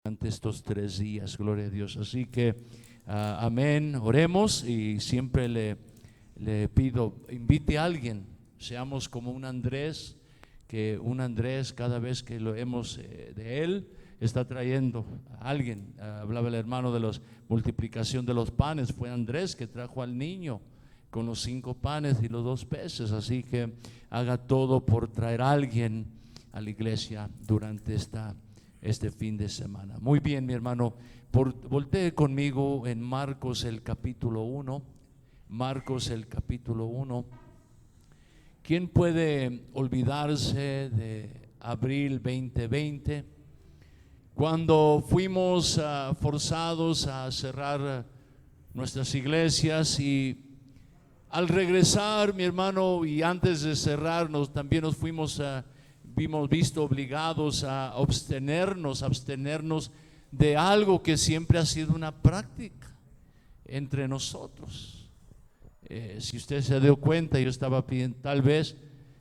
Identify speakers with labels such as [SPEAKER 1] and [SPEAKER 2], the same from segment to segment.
[SPEAKER 1] durante estos 3 días, gloria a Dios. Así que, amén, oremos y siempre le pido, invite a alguien, seamos como un Andrés, que un Andrés cada vez que lo hemos de él, está trayendo a alguien. Hablaba el hermano de la multiplicación de los panes, fue Andrés que trajo al niño con los 5 panes y los 2 peces, así que haga todo por traer a alguien a la iglesia durante este fin de semana. Muy bien, mi hermano, voltee conmigo en Marcos el capítulo 1. Marcos el capítulo 1. ¿Quién puede olvidarse de abril 2020? Cuando fuimos forzados a cerrar nuestras iglesias, y al regresar, mi hermano, y antes de cerrarnos, también nos vimos visto obligados a abstenernos de algo que siempre ha sido una práctica entre nosotros. Si usted se dio cuenta, yo estaba pidiendo, tal vez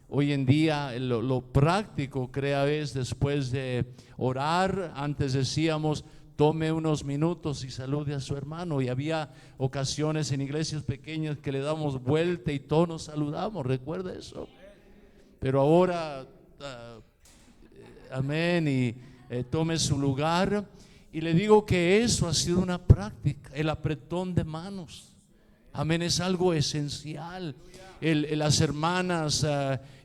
[SPEAKER 1] hoy en día lo práctico, crea, es después de orar, antes decíamos, tome unos minutos y salude a su hermano, y había ocasiones en iglesias pequeñas que le damos vuelta y todos nos saludamos, ¿recuerda eso? Pero ahora, amén, y tome su lugar, y le digo que eso ha sido una práctica, el apretón de manos. Amén, es algo esencial. Las hermanas,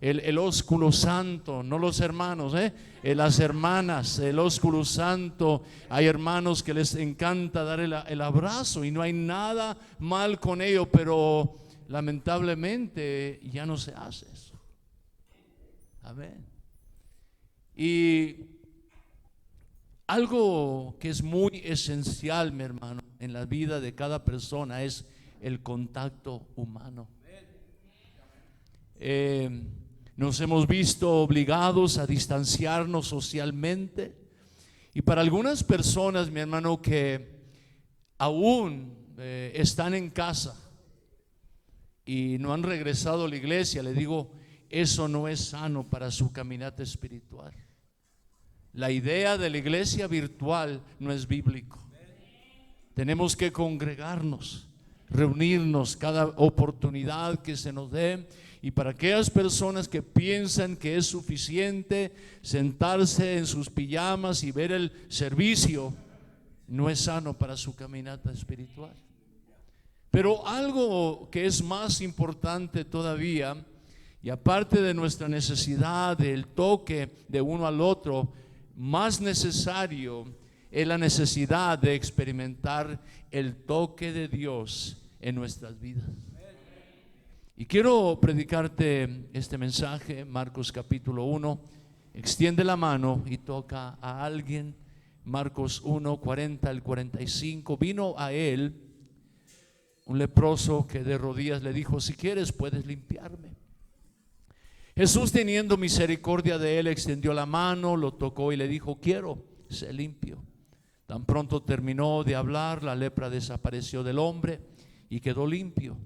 [SPEAKER 1] el ósculo santo, no los hermanos, las hermanas, el ósculo santo. Hay hermanos que les encanta dar el abrazo y no hay nada mal con ello, pero lamentablemente ya no se hace eso. Amén. Y algo que es muy esencial, mi hermano, en la vida de cada persona es el contacto humano. Nos hemos visto obligados a distanciarnos socialmente, y para algunas personas, mi hermano, que aún están en casa y no han regresado a la iglesia, le digo, eso no es sano para su caminata espiritual. La idea de la iglesia virtual no es bíblico. Tenemos que congregarnos, reunirnos cada oportunidad que se nos dé. Y para aquellas personas que piensan que es suficiente sentarse en sus pijamas y ver el servicio, no es sano para su caminata espiritual. Pero algo que es más importante todavía, y aparte de nuestra necesidad del toque de uno al otro, más necesario es la necesidad de experimentar el toque de Dios en nuestras vidas. Y quiero predicarte este mensaje, Marcos capítulo 1. Extiende la mano y toca a alguien. Marcos 1, 40 al 45. Vino a él un leproso que de rodillas le dijo: si quieres puedes limpiarme. Jesús, teniendo misericordia de él, extendió la mano, lo tocó y le dijo: quiero, sé limpio. Tan pronto terminó de hablar, la lepra desapareció del hombre y quedó limpio.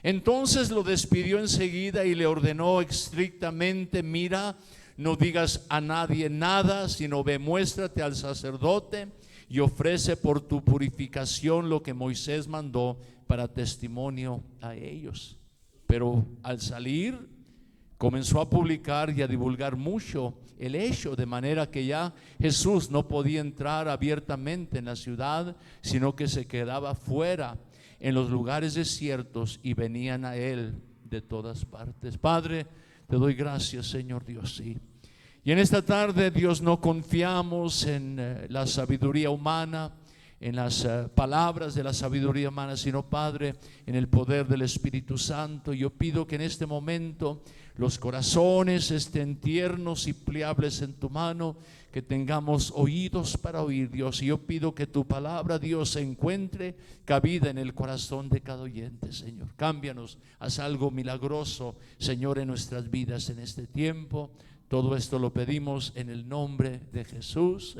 [SPEAKER 1] Entonces lo despidió enseguida y le ordenó estrictamente: mira, no digas a nadie nada, sino ve, muéstrate al sacerdote y ofrece por tu purificación lo que Moisés mandó para testimonio a ellos. Pero al salir, comenzó a publicar y a divulgar mucho el hecho, de manera que ya Jesús no podía entrar abiertamente en la ciudad, sino que se quedaba fuera en los lugares desiertos, y venían a él de todas partes. Padre, te doy gracias, Señor Dios, sí. Y en esta tarde, Dios, no confiamos en la sabiduría humana, en las palabras de la sabiduría humana, sino, Padre, en el poder del Espíritu Santo. Yo pido que en este momento los corazones estén tiernos y pliables en tu mano, que tengamos oídos para oír, Dios. Y yo pido que tu palabra, Dios, se encuentre cabida en el corazón de cada oyente, Señor. Cámbianos, haz algo milagroso, Señor, en nuestras vidas en este tiempo. Todo esto lo pedimos en el nombre de Jesús.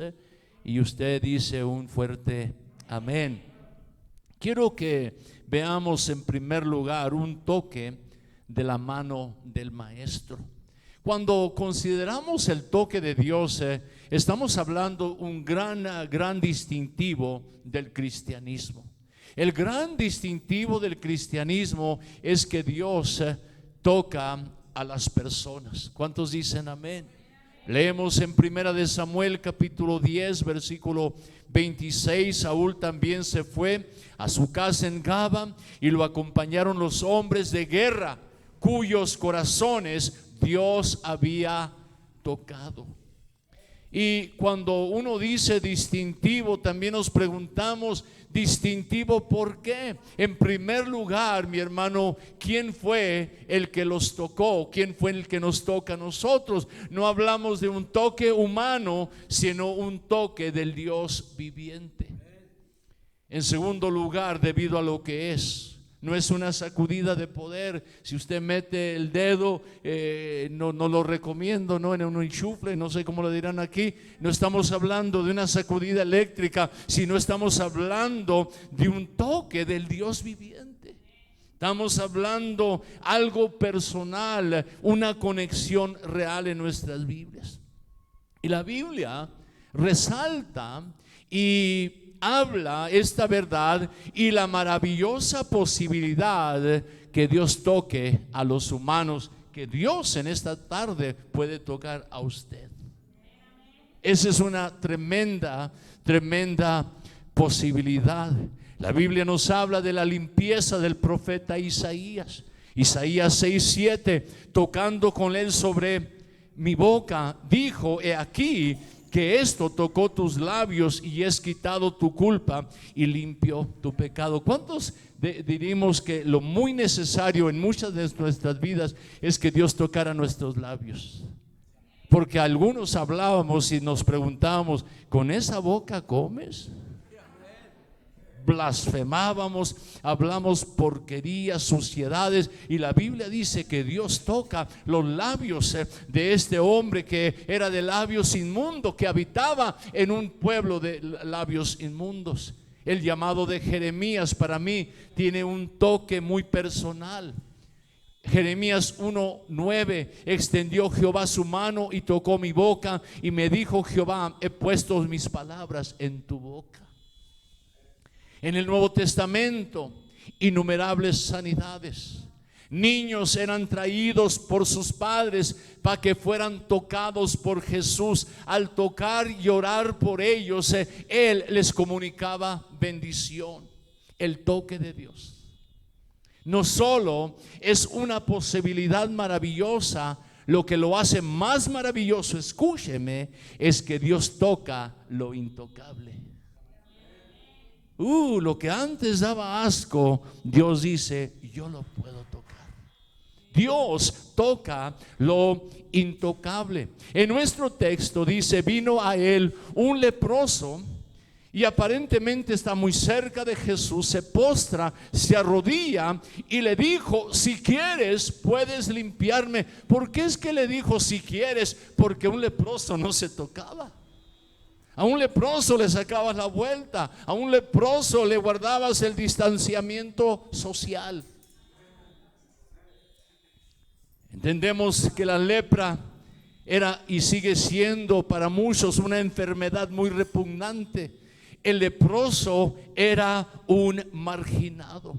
[SPEAKER 1] Y usted dice un fuerte amén. Quiero que veamos en primer lugar un toque de la mano del maestro. Cuando consideramos el toque de Dios, estamos hablando un gran distintivo del cristianismo. El gran distintivo del cristianismo es que Dios toca a las personas. ¿Cuántos dicen amén? Leemos en Primera de Samuel capítulo 10 versículo 26. Saúl también se fue a su casa en Gaba y lo acompañaron los hombres de guerra cuyos corazones Dios había tocado. Y cuando uno dice distintivo, también nos preguntamos, distintivo, ¿por qué? En primer lugar, mi hermano, ¿quién fue el que los tocó? ¿Quién fue el que nos toca a nosotros? No hablamos de un toque humano, sino un toque del Dios viviente. En segundo lugar, debido a lo que es. No es una sacudida de poder. Si usted mete el dedo, no lo recomiendo, ¿no? En un enchufle, no sé cómo lo dirán aquí. No estamos hablando de una sacudida eléctrica, sino estamos hablando de un toque del Dios viviente. Estamos hablando algo personal, una conexión real en nuestras Biblias. Y la Biblia resalta y habla esta verdad y la maravillosa posibilidad que Dios toque a los humanos, que Dios en esta tarde puede tocar a usted. Esa es una tremenda posibilidad. La Biblia nos habla de la limpieza del profeta Isaías. Isaías 6:7, tocando con él sobre mi boca, dijo: he aquí que esto tocó tus labios y es quitado tu culpa y limpio tu pecado. ¿Cuántos diríamos que lo muy necesario en muchas de nuestras vidas es que Dios tocara nuestros labios? Porque algunos hablábamos y nos preguntábamos, ¿con esa boca comes? Blasfemábamos, hablamos porquerías, suciedades, y la Biblia dice que Dios toca los labios de este hombre que era de labios inmundos, que habitaba en un pueblo de labios inmundos. El llamado de Jeremías para mí tiene un toque muy personal. Jeremías 1:9, extendió Jehová su mano y tocó mi boca y me dijo Jehová: he puesto mis palabras en tu boca. En el Nuevo Testamento, innumerables sanidades. Niños eran traídos por sus padres para que fueran tocados por Jesús. Al tocar y orar por ellos, Él les comunicaba bendición. El toque de Dios no solo es una posibilidad maravillosa, lo que lo hace más maravilloso, escúcheme, es que Dios toca lo intocable. Lo que antes daba asco, Dios dice: yo lo puedo tocar. Dios toca lo intocable. En nuestro texto dice: vino a él un leproso y aparentemente está muy cerca de Jesús, se postra, se arrodilla y le dijo: si quieres puedes limpiarme. ¿Por qué es que le dijo si quieres? Porque un leproso no se tocaba. A un leproso le sacabas la vuelta, a un leproso le guardabas el distanciamiento social. Entendemos que la lepra era y sigue siendo para muchos una enfermedad muy repugnante. El leproso era un marginado.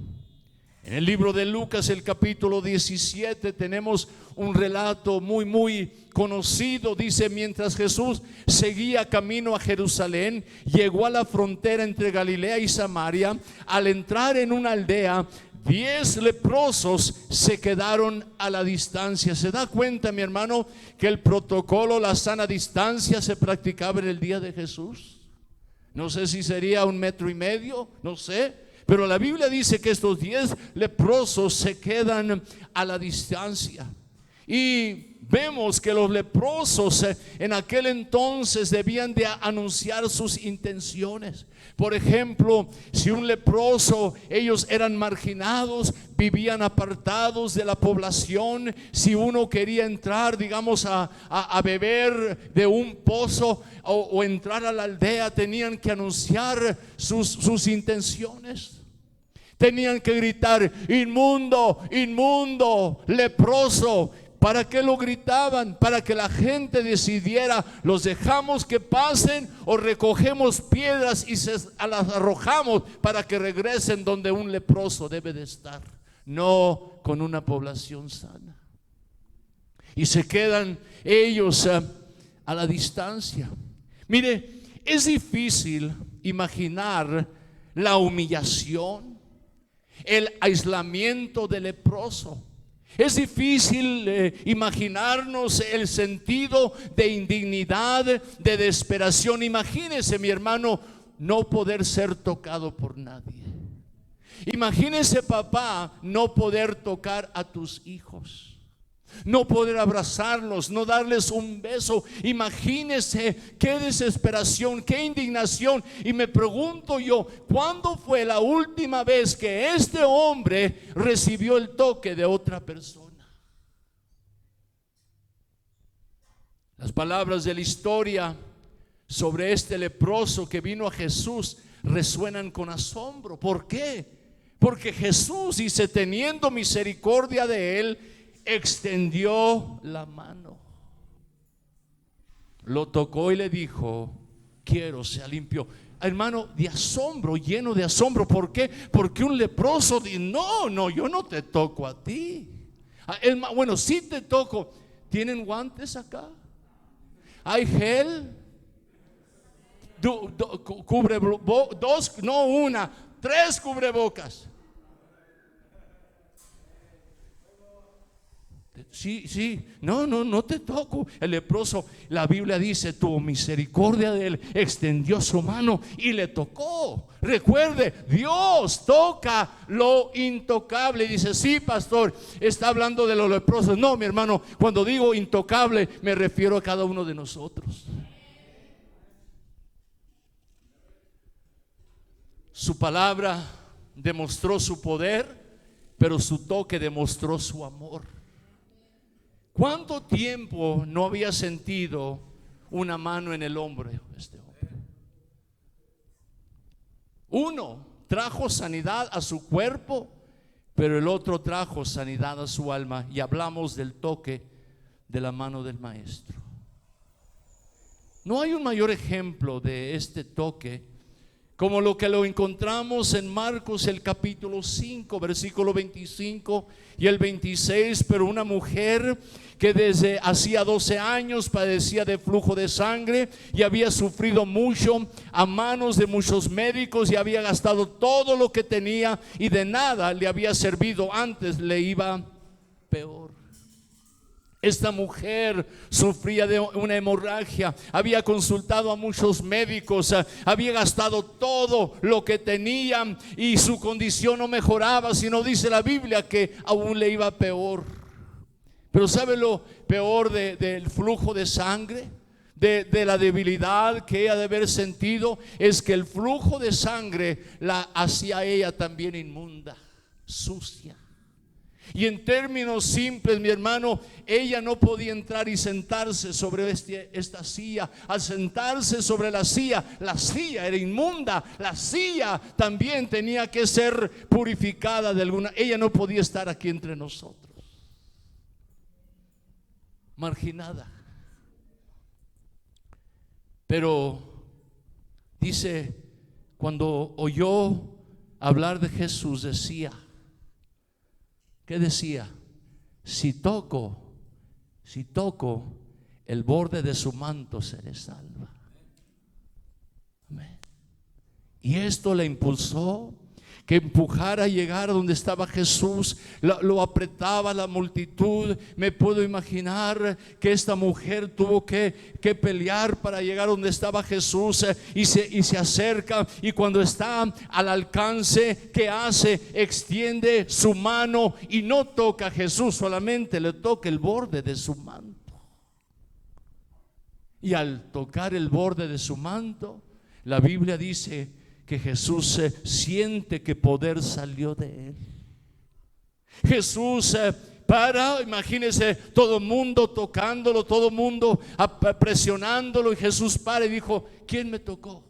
[SPEAKER 1] En el libro de Lucas, el capítulo 17, tenemos un relato muy conocido. Dice: mientras Jesús seguía camino a Jerusalén, llegó a la frontera entre Galilea y Samaria. Al entrar en una aldea, 10 leprosos se quedaron a la distancia. ¿Se da cuenta, mi hermano, que el protocolo, la sana distancia, se practicaba en el día de Jesús? No sé si sería 1,5 metros, no sé. Pero la Biblia dice que estos 10 leprosos se quedan a la distancia. Y vemos que los leprosos en aquel entonces debían de anunciar sus intenciones. Por ejemplo, si un leproso, ellos eran marginados, vivían apartados de la población. Si uno quería entrar, digamos, a beber de un pozo o entrar a la aldea, tenían que anunciar sus intenciones. Tenían que gritar: inmundo, inmundo, leproso. ¿Para qué lo gritaban? Para que la gente decidiera, ¿los dejamos que pasen o recogemos piedras y las arrojamos para que regresen donde un leproso debe de estar? No con una población sana. Y se quedan ellos a la distancia. Mire, es difícil imaginar la humillación, el aislamiento del leproso. Es difícil imaginarnos el sentido de indignidad, de desesperación. Imagínese, mi hermano, no poder ser tocado por nadie. Imagínese, papá, no poder tocar a tus hijos, no poder abrazarlos, no darles un beso. Imagínese qué desesperación, qué indignación. Y me pregunto yo, ¿cuándo fue la última vez que este hombre recibió el toque de otra persona? Las palabras de la historia sobre este leproso que vino a Jesús resuenan con asombro. ¿Por qué? Porque Jesús, dice, teniendo misericordia de él, extendió la mano, lo tocó y le dijo: quiero, sea limpio. Hermano, de asombro, lleno de asombro. ¿Por qué? Porque un leproso dice: no, yo no te toco a ti. Bueno, sí te toco. ¿Tienen guantes acá? ¿Hay gel? Dos, no una, 3 cubrebocas. Sí, no te toco. El leproso, la Biblia dice, tuvo misericordia de él, extendió su mano y le tocó. Recuerde, Dios toca lo intocable. Y dice: sí, pastor, está hablando de los leprosos. No, mi hermano, cuando digo intocable me refiero a cada uno de nosotros. Su palabra demostró su poder, pero su toque demostró su amor. ¿Cuánto tiempo no había sentido una mano en el hombro de este hombre? Uno trajo sanidad a su cuerpo, pero el otro trajo sanidad a su alma. Y hablamos del toque de la mano del Maestro. No hay un mayor ejemplo de este toque como lo que lo encontramos en Marcos, el capítulo 5, versículo 25 y el 26. Pero una mujer que desde hacía 12 años padecía de flujo de sangre y había sufrido mucho a manos de muchos médicos y había gastado todo lo que tenía y de nada le había servido, antes le iba peor. Esta mujer sufría de una hemorragia, había consultado a muchos médicos, había gastado todo lo que tenía y su condición no mejoraba, sino dice la Biblia que aún le iba peor. Pero ¿sabe lo peor del flujo de sangre? De la debilidad que ella debe haber sentido, es que el flujo de sangre la hacía a ella también inmunda, sucia. Y en términos simples, mi hermano, ella no podía entrar y sentarse sobre esta silla. Al sentarse sobre la silla era inmunda. La silla también tenía que ser purificada de alguna. Ella no podía estar aquí entre nosotros, marginada. Pero dice, cuando oyó hablar de Jesús, decía, ¿qué decía? Si toco el borde de su manto, seré salva. Amén. Y esto le impulsó que empujara a llegar a donde estaba Jesús. Lo apretaba la multitud. Me puedo imaginar que esta mujer tuvo que pelear para llegar donde estaba Jesús, y se acerca, y cuando está al alcance, ¿qué hace? Extiende su mano y no toca a Jesús, solamente le toca el borde de su manto. Y al tocar el borde de su manto, la Biblia dice que Jesús siente que poder salió de él. Jesús imagínese, todo el mundo tocándolo, todo el mundo presionándolo, y Jesús para y dijo: ¿quién me tocó?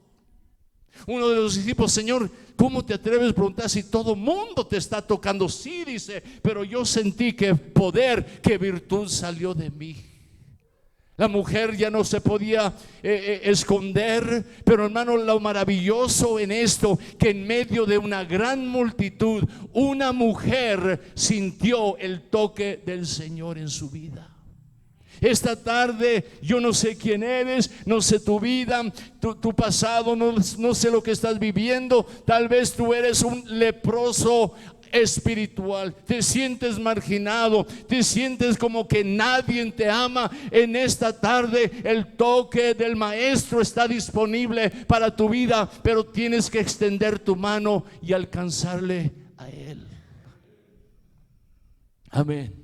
[SPEAKER 1] Uno de los discípulos: Señor, ¿cómo te atreves a preguntar si todo mundo te está tocando? Sí, dice, pero yo sentí que poder, que virtud salió de mí. La mujer ya no se podía esconder, pero hermano, lo maravilloso en esto, que en medio de una gran multitud, una mujer sintió el toque del Señor en su vida. Esta tarde yo no sé quién eres, no sé tu vida, tu pasado, no sé lo que estás viviendo. Tal vez tú eres un leproso espiritual, te sientes marginado, te sientes como que nadie te ama. En esta tarde el toque del Maestro está disponible para tu vida, pero tienes que extender tu mano y alcanzarle a Él. Amén.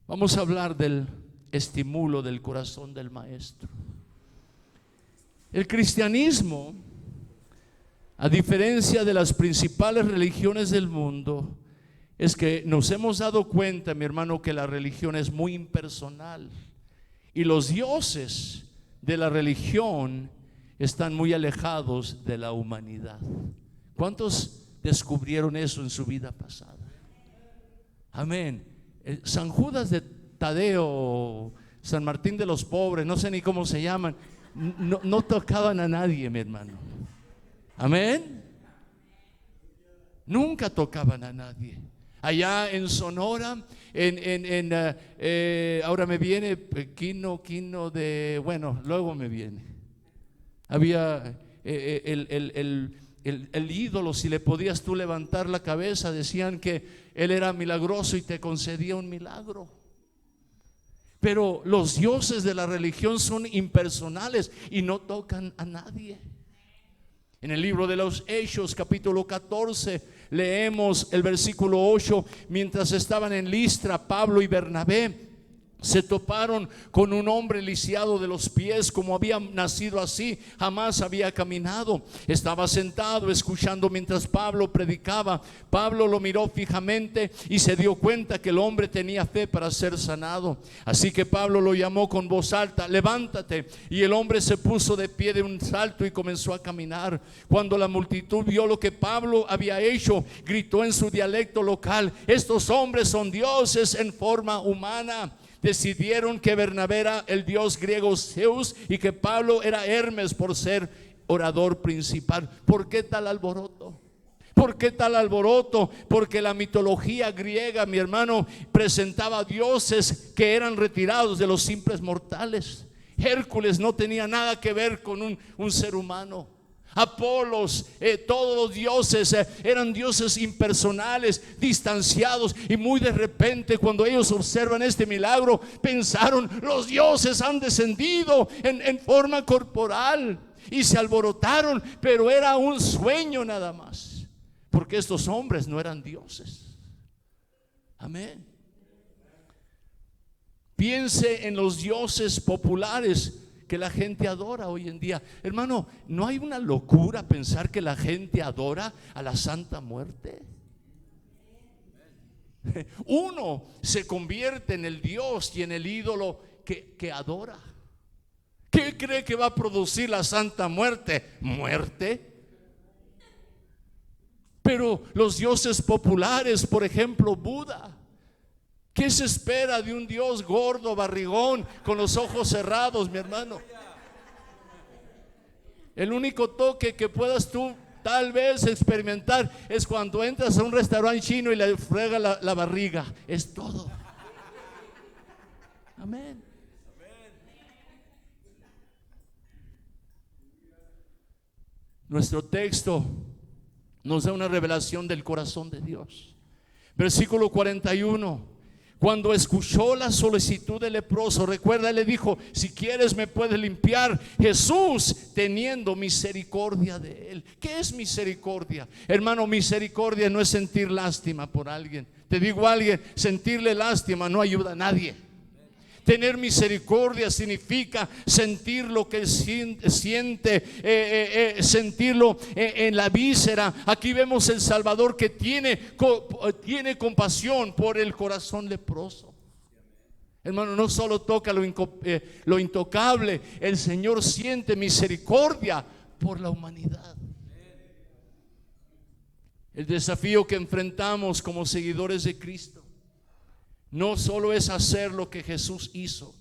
[SPEAKER 1] Vamos a hablar del estímulo del corazón del Maestro. El cristianismo, a diferencia de las principales religiones del mundo, es que nos hemos dado cuenta, mi hermano, que la religión es muy impersonal y los dioses de la religión están muy alejados de la humanidad. ¿Cuántos descubrieron eso en su vida pasada? Amén. San Judas de Tadeo, San Martín de los Pobres, no sé ni cómo se llaman, no tocaban a nadie, mi hermano. Amén. Nunca tocaban a nadie. Allá en Sonora, ahora me viene Quino de, bueno, luego me viene. Había el ídolo, si le podías tú levantar la cabeza, decían que él era milagroso y te concedía un milagro. Pero los dioses de la religión son impersonales y no tocan a nadie. En el libro de los Hechos, capítulo 14, leemos el versículo 8. Mientras estaban en Listra, Pablo y Bernabé se toparon con un hombre lisiado de los pies, como había nacido así, jamás había caminado. Estaba sentado escuchando mientras Pablo predicaba. Pablo lo miró fijamente y se dio cuenta que el hombre tenía fe para ser sanado. Así que Pablo lo llamó con voz alta: levántate. Y el hombre se puso de pie de un salto y comenzó a caminar. Cuando la multitud vio lo que Pablo había hecho, gritó en su dialecto local: estos hombres son dioses en forma humana. Decidieron que Bernabé era el dios griego Zeus y que Pablo era Hermes por ser orador principal. ¿Por qué tal alboroto? ¿Por qué tal alboroto? Porque la mitología griega, mi hermano, presentaba dioses que eran retirados de los simples mortales. Hércules no tenía nada que ver con un ser humano. Apolos, todos los dioses eran dioses impersonales, distanciados. Y muy de repente, cuando ellos observan este milagro, pensaron: los dioses han descendido en forma corporal. Y se alborotaron, pero era un sueño nada más, porque estos hombres no eran dioses. Amén. Piense en los dioses populares que la gente adora hoy en día. Hermano, ¿no hay una locura pensar que la gente adora a la Santa Muerte? Uno se convierte en el Dios y en el ídolo que adora. ¿Qué cree que va a producir la Santa Muerte? Muerte. Pero los dioses populares, por ejemplo, Buda, ¿qué se espera de un Dios gordo, barrigón, con los ojos cerrados, mi hermano? El único toque que puedas tú tal vez experimentar es cuando entras a un restaurante chino y le frega la barriga. Es todo. Amén. Nuestro texto nos da una revelación del corazón de Dios. Versículo 41. Cuando escuchó la solicitud del leproso, recuerda, le dijo: si quieres me puedes limpiar. Jesús, teniendo misericordia de él. ¿Qué es misericordia? Hermano, misericordia no es sentir lástima por alguien. Te digo a alguien: sentirle lástima no ayuda a nadie. Tener misericordia significa sentir lo que siente, sentirlo en la víscera. Aquí vemos el Salvador que tiene compasión por el corazón leproso. Hermano, no solo toca lo intocable, el Señor siente misericordia por la humanidad. El desafío que enfrentamos como seguidores de Cristo no solo es hacer lo que Jesús hizo,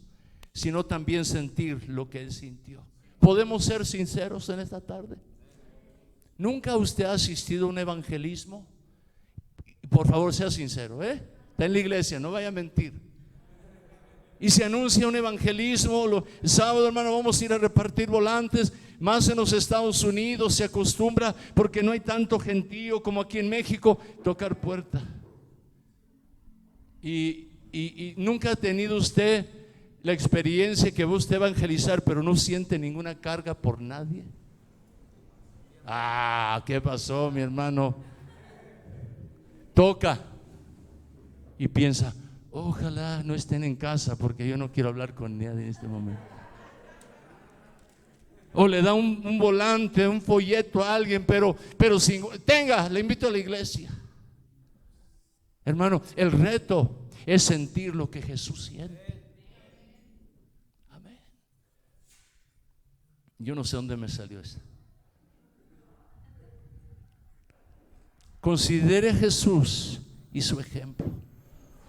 [SPEAKER 1] sino también sentir lo que Él sintió. ¿Podemos ser sinceros en esta tarde? ¿Nunca usted ha asistido a un evangelismo? Por favor, sea sincero, está en la iglesia, no vaya a mentir. Y se anuncia un evangelismo, el sábado, hermano, vamos a ir a repartir volantes. Más en los Estados Unidos se acostumbra, porque no hay tanto gentío como aquí en México, tocar puerta. Y nunca ha tenido usted la experiencia que va usted a evangelizar, pero no siente ninguna carga por nadie. ¿Qué pasó, mi hermano? Toca y piensa: ojalá no estén en casa, porque yo no quiero hablar con nadie en este momento. O le da un volante, un folleto a alguien, pero sin, le invito a la iglesia. Hermano, el reto es sentir lo que Jesús siente. Amén. Yo no sé dónde me salió eso. Considere a Jesús y su ejemplo.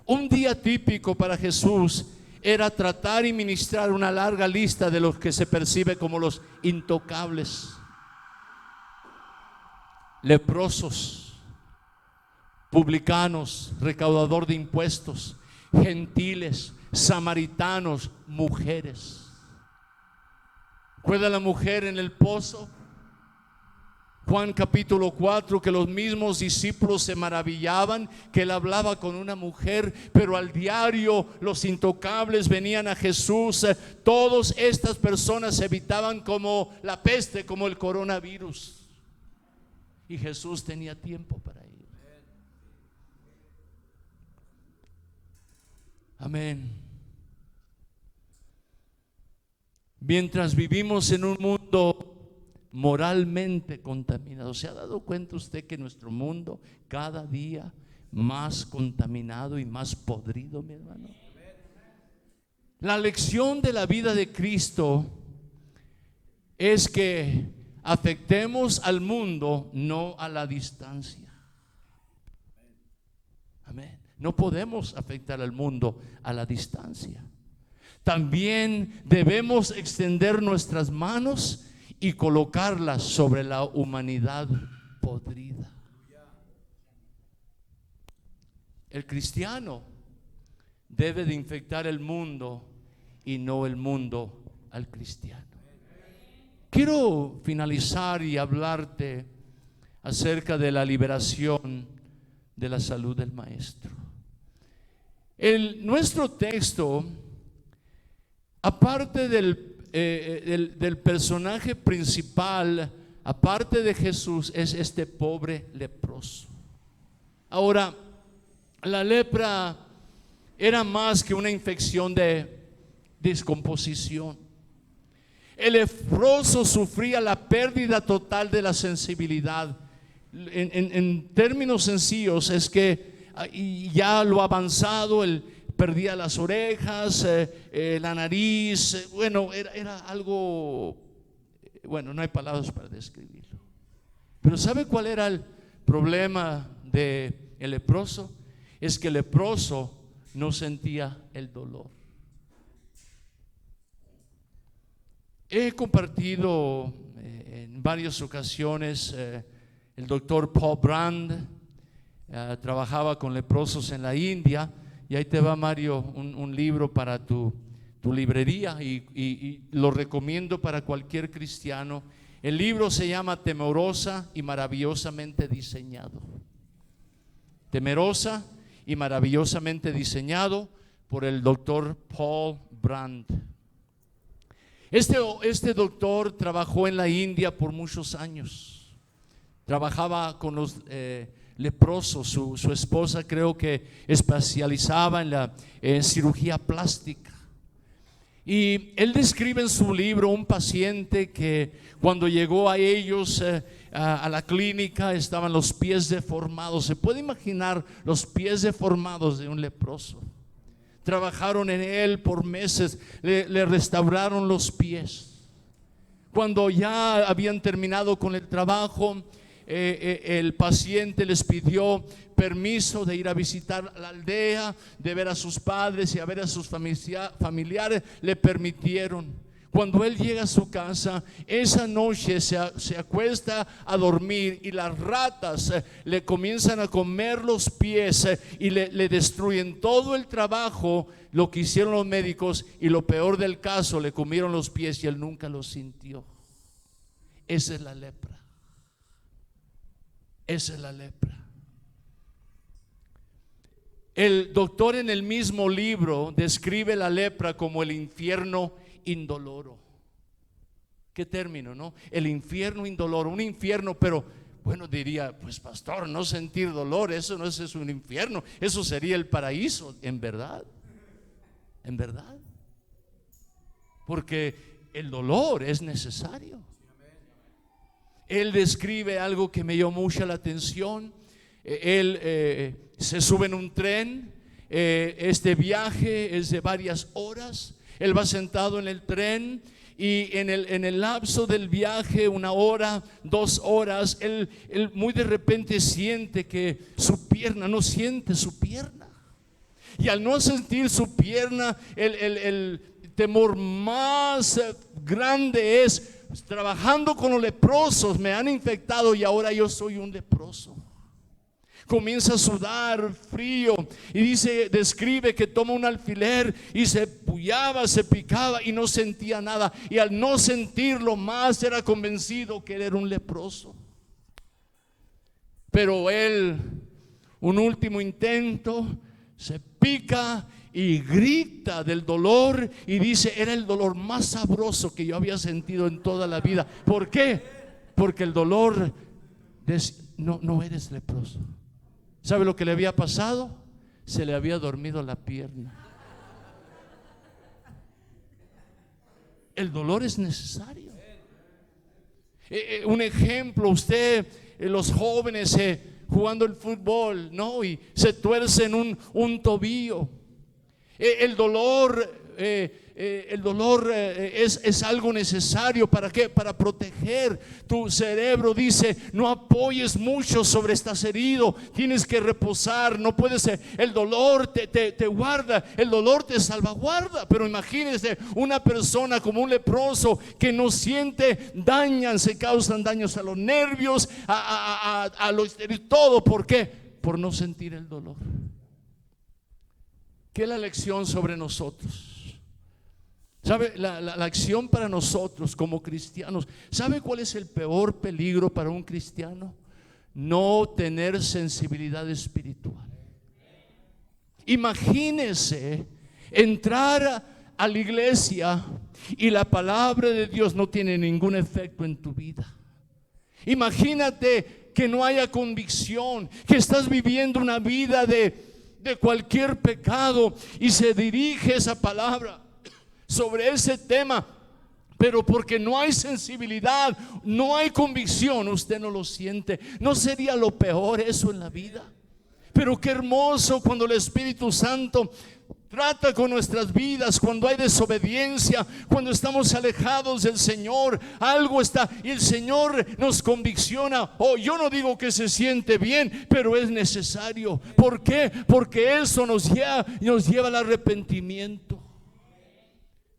[SPEAKER 1] Un día típico para Jesús era tratar y ministrar una larga lista de los que se percibe como los intocables: leprosos, publicanos, recaudador de impuestos, gentiles, samaritanos, mujeres. ¿Recuerda la mujer en el pozo? Juan capítulo 4, que los mismos discípulos se maravillaban que él hablaba con una mujer, pero al diario los intocables venían a Jesús. Todas estas personas se evitaban como la peste, como el coronavirus, y Jesús tenía tiempo para ellos. Amén. Mientras vivimos en un mundo moralmente contaminado, ¿se ha dado cuenta usted que nuestro mundo cada día más contaminado y más podrido, mi hermano? La lección de la vida de Cristo es que afectemos al mundo, no a la distancia. Amén. No podemos afectar al mundo a la distancia. También debemos extender nuestras manos y colocarlas sobre la humanidad podrida. El cristiano debe de infectar el mundo y no el mundo al cristiano. Quiero finalizar y hablarte acerca de la liberación de la salud del maestro. Nuestro texto, aparte del personaje principal, aparte de Jesús, es este pobre leproso. Ahora, la lepra era más que una infección de descomposición. El leproso sufría la pérdida total de la sensibilidad. En términos sencillos, es que ya lo avanzado, él perdía las orejas, la nariz. Bueno, era algo, bueno, no hay palabras para describirlo. Pero ¿sabe cuál era el problema del leproso? Es que el leproso no sentía el dolor. He compartido en varias ocasiones, el doctor Paul Brand trabajaba con leprosos en la India, y ahí te va, Mario, un libro para tu librería, y lo recomiendo para cualquier cristiano. El libro se llama Temerosa y maravillosamente diseñado. Temerosa y maravillosamente diseñado, por el doctor Paul Brand. Este doctor trabajó en la India por muchos años. Trabajaba con los leprosos. Su esposa creo que especializaba en cirugía plástica. Y él describe en su libro un paciente que cuando llegó a ellos a la clínica, estaban los pies deformados. ¿Se puede imaginar los pies deformados de un leproso? trabajaron en él por meses, le restauraron los pies. Cuando ya habían terminado con el trabajo, el paciente les pidió permiso de ir a visitar la aldea, de ver a sus padres y a ver a sus familiares. Le permitieron. Cuando él llega a su casa, esa noche se acuesta a dormir y las ratas le comienzan a comer los pies y le destruyen todo el trabajo, lo que hicieron los médicos, y lo peor del caso, le comieron los pies y él nunca los sintió. Esa es la lepra. Esa es la lepra. El doctor en el mismo libro describe la lepra como el infierno indoloro. ¿Qué término, no? El infierno indoloro, un infierno, pero bueno, diría, pues pastor, no sentir dolor, eso no es un infierno, eso sería el paraíso, en verdad. En verdad. Porque el dolor es necesario. Él describe algo que me llamó mucha la atención. Él se sube en un tren. Este viaje es de varias horas. Él va sentado en el tren y en el lapso del viaje, 1 hora, 2 horas, él muy de repente siente que su pierna, no siente su pierna. Y al no sentir su pierna, el temor más grande es: trabajando con los leprosos, me han infectado y ahora yo soy un leproso. Comienza a sudar frío y describe que toma un alfiler y se pullaba, se picaba y no sentía nada. Y al no sentirlo más, era convencido que él era un leproso. Pero él, un último intento, se pica y grita del dolor y dice: era el dolor más sabroso que yo había sentido en toda la vida. ¿Por qué? Porque el dolor no eres leproso. ¿Sabe lo que le había pasado? Se le había dormido la pierna. El dolor es necesario. Un ejemplo, usted, los jóvenes jugando el fútbol, ¿no? Y se tuercen un tobillo. El dolor es algo necesario. ¿Para qué? Para proteger tu cerebro. Dice: no apoyes mucho sobre estás herido, tienes que reposar. No puede ser. El dolor te guarda, el dolor te salvaguarda. Pero imagínese una persona como un leproso que no siente, se causan daños a los nervios, a lo exterior, todo. ¿Por qué? Por no sentir el dolor. ¿Qué es la lección sobre nosotros? ¿Sabe? La acción para nosotros como cristianos. ¿Sabe cuál es el peor peligro para un cristiano? No tener sensibilidad espiritual. Imagínese entrar a la iglesia y la palabra de Dios no tiene ningún efecto en tu vida. Imagínate que no haya convicción, que estás viviendo una vida de cualquier pecado y se dirige esa palabra sobre ese tema, pero porque no hay sensibilidad, no hay convicción, usted no lo siente. ¿No sería lo peor eso en la vida? Pero qué hermoso cuando el Espíritu Santo trata con nuestras vidas, cuando hay desobediencia, cuando estamos alejados del Señor, algo está y el Señor nos convicciona. Yo no digo que se siente bien, pero es necesario. ¿Por qué? Porque eso nos lleva al arrepentimiento.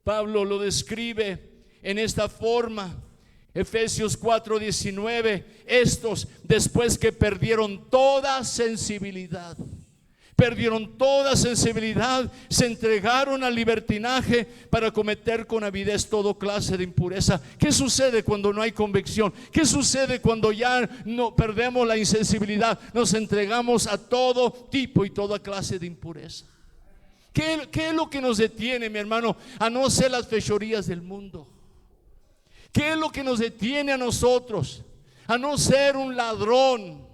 [SPEAKER 1] Pablo lo describe en esta forma. Efesios 4:19. Estos, después que perdieron toda sensibilidad, se entregaron al libertinaje para cometer con avidez toda clase de impureza. ¿Qué sucede cuando no hay convicción? ¿Qué sucede cuando ya no perdemos la insensibilidad? Nos entregamos a todo tipo y toda clase de impureza. ¿Qué es lo que nos detiene, mi hermano, a no ser las fechorías del mundo? ¿Qué es lo que nos detiene a nosotros a no ser un ladrón,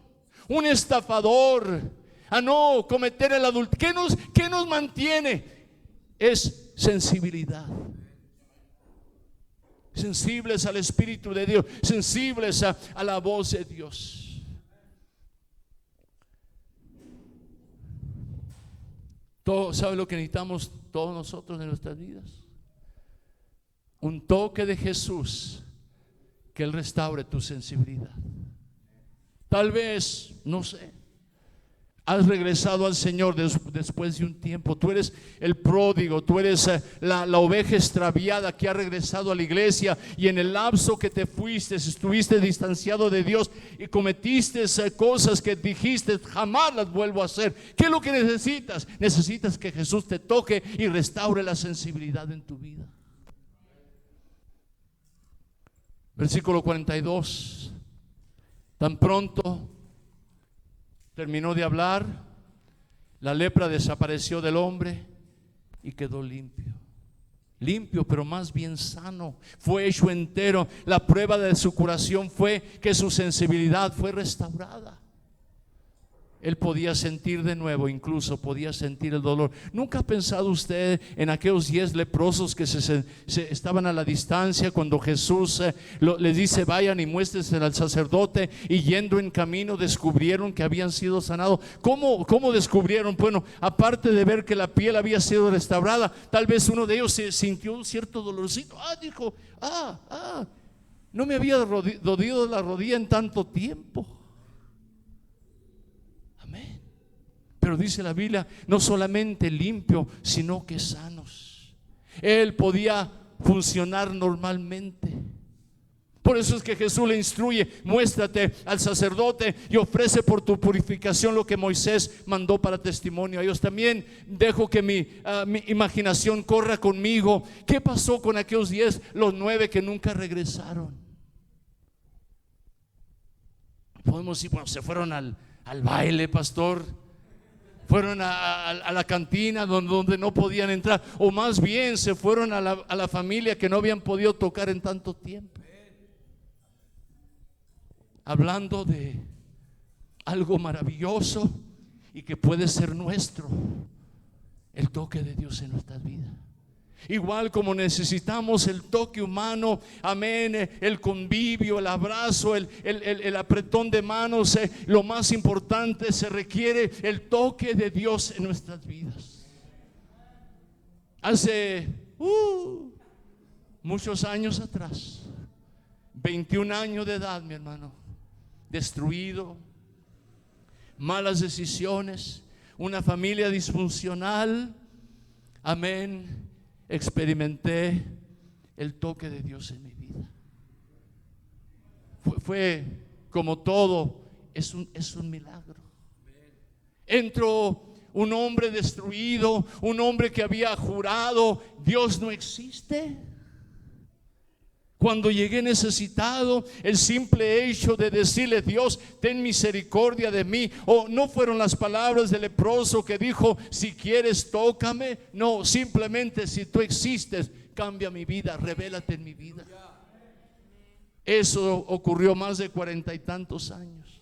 [SPEAKER 1] un estafador, a no cometer el adulterio? ¿Qué nos mantiene? Es sensibilidad. Sensibles al Espíritu de Dios, sensibles a la voz de Dios. ¿Sabe lo que necesitamos todos nosotros en nuestras vidas? Un toque de Jesús, que Él restaure tu sensibilidad. Tal vez, no sé, has regresado al Señor después de un tiempo. Tú eres el pródigo, tú eres la oveja extraviada que ha regresado a la iglesia, y en el lapso que te fuiste, estuviste distanciado de Dios y cometiste cosas que dijiste jamás las vuelvo a hacer. ¿Qué es lo que necesitas? Necesitas que Jesús te toque y restaure la sensibilidad en tu vida. Versículo 42. Tan pronto terminó de hablar, la lepra desapareció del hombre y quedó limpio. Limpio, pero más bien sano. Fue hecho entero. La prueba de su curación fue que su sensibilidad fue restaurada. Él podía sentir de nuevo, incluso podía sentir el dolor. ¿Nunca ha pensado usted en aquellos 10 leprosos que se estaban a la distancia cuando Jesús les dice vayan y muéstrense al sacerdote, y yendo en camino descubrieron que habían sido sanados? ¿Cómo descubrieron? Bueno, aparte de ver que la piel había sido restaurada, tal vez uno de ellos se sintió un cierto dolorcito. Dijo, no me había dolido la rodilla en tanto tiempo. Pero dice la Biblia, no solamente limpio, sino que sanos. Él podía funcionar normalmente. Por eso es que Jesús le instruye: muéstrate al sacerdote y ofrece por tu purificación lo que Moisés mandó para testimonio a ellos. También dejo que mi imaginación corra conmigo. ¿Qué pasó con aquellos 10, los 9 que nunca regresaron? Podemos decir, bueno, se fueron al baile, pastor. Fueron a la cantina donde no podían entrar, o más bien se fueron a la familia que no habían podido tocar en tanto tiempo. Hablando de algo maravilloso y que puede ser nuestro, el toque de Dios en nuestras vidas. Igual como necesitamos el toque humano, amén, el convivio, el abrazo, el apretón de manos, lo más importante, se requiere el toque de Dios en nuestras vidas. Hace muchos años atrás, 21 años de edad, mi hermano, destruido, malas decisiones, una familia disfuncional, amén. Experimenté el toque de Dios en mi vida. Fue como todo, es un milagro. Entró un hombre destruido, un hombre que había jurado Dios no existe. Cuando llegué necesitado, el simple hecho de decirle: Dios, ten misericordia de mí, no fueron las palabras del leproso que dijo: si quieres tócame. No, simplemente: si tú existes, cambia mi vida, revélate en mi vida. Eso ocurrió más de 40 y tantos años.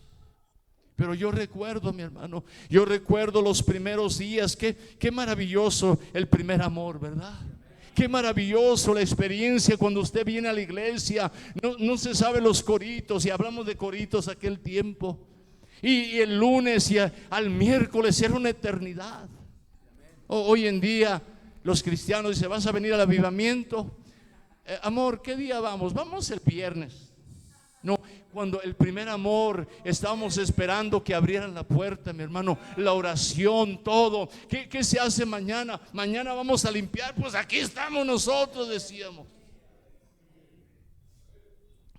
[SPEAKER 1] Pero yo recuerdo, mi hermano, yo recuerdo los primeros días. Qué maravilloso el primer amor, ¿verdad? Qué maravilloso la experiencia cuando usted viene a la iglesia. No se sabe los coritos, y hablamos de coritos aquel tiempo. Y el lunes y al miércoles era una eternidad. Hoy en día los cristianos dicen: ¿vas a venir al avivamiento? Amor, ¿qué día vamos? Vamos el viernes. No, cuando el primer amor estábamos esperando que abrieran la puerta, mi hermano, la oración, todo. ¿Qué se hace mañana? Mañana vamos a limpiar. Pues aquí estamos nosotros, decíamos.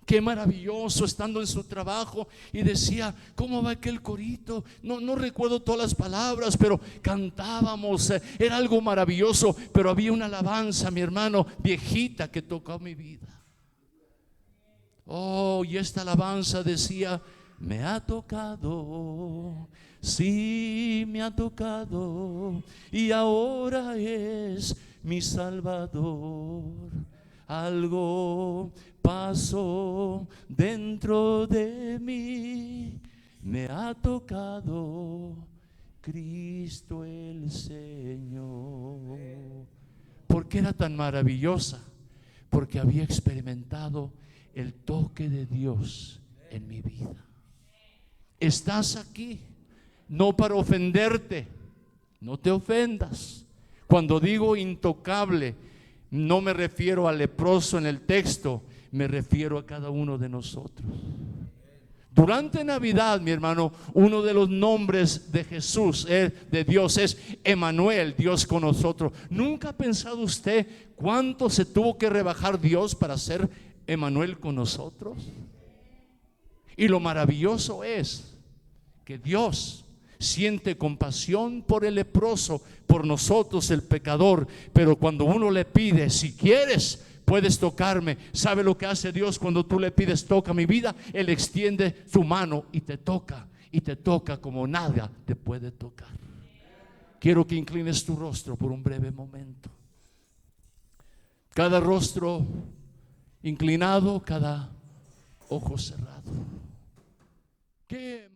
[SPEAKER 1] Qué maravilloso estando en su trabajo, y decía: ¿cómo va aquel corito? No recuerdo todas las palabras, pero cantábamos, era algo maravilloso. Pero había una alabanza, mi hermano, viejita, que tocó mi vida. Y esta alabanza decía: me ha tocado, sí me ha tocado, y ahora es mi Salvador. Algo pasó dentro de mí, me ha tocado Cristo el Señor. ¿Por qué era tan maravillosa? Porque había experimentado el toque de Dios en mi vida. Estás aquí no para ofenderte, No te ofendas. Cuando digo intocable, no me refiero al leproso en el texto, me refiero a cada uno de nosotros. Durante Navidad, mi hermano, uno de los nombres de Jesús, de Dios, es Emmanuel, Dios con nosotros. ¿Nunca ha pensado usted cuánto se tuvo que rebajar Dios para ser Emmanuel con nosotros? Y lo maravilloso es que Dios siente compasión por el leproso, por nosotros el pecador, pero cuando uno le pide, si quieres, puedes tocarme. ¿Sabe lo que hace Dios cuando tú le pides, toca mi vida? Él extiende su mano y te toca como nada te puede tocar. Quiero que inclines tu rostro por un breve momento. Cada rostro inclinado, cada ojo cerrado. ¿Qué?